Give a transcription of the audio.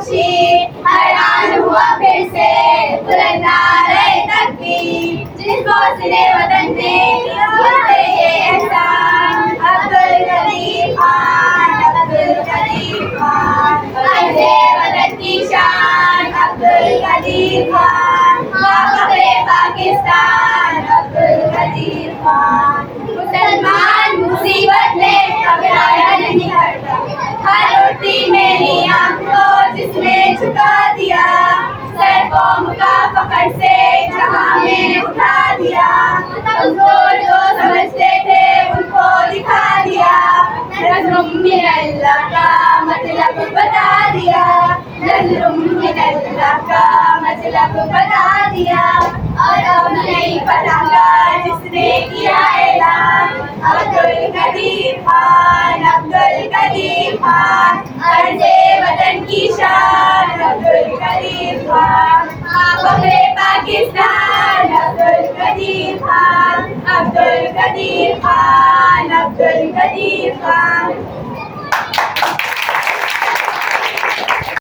खामोशी, हैरान हुआ फिर से बुलंद नारे तकबीर, जिसको सिरे वतन ने किया ये एहसान। अब्दुल कदीर खान, अब्दुल कदीर खान, अर्ज़े वतन की शान, अब्दुल कदीर खान, फख्रे पाकिस्तान, अब्दुल कदीर खान। मुसलमान मुसीबत में घबराया नहीं करता, हर उठती मेरी आँख को जिसने झुका दिया, सर कौम का पकड़ से जहाँ में उठा दिया। कमजोर जो समझते थे उनको दिखा दिया, नज़्रुम मिनल्लाह का मतलब बता दिया, नज़्रुम मिनल्लाह का मतलब बता दिया। और अब नहीं पता जिसने किया ऐलान, अब्दुल कदीर खान, अब्दुल कदीर खान, अर्ज़े वतन की शान, अब्दुल कदीर खान, फख्रे पाकिस्तान, अब्दुल कदीर खान, अब्दुल कदीर खान, अब्दुल कदीर खान।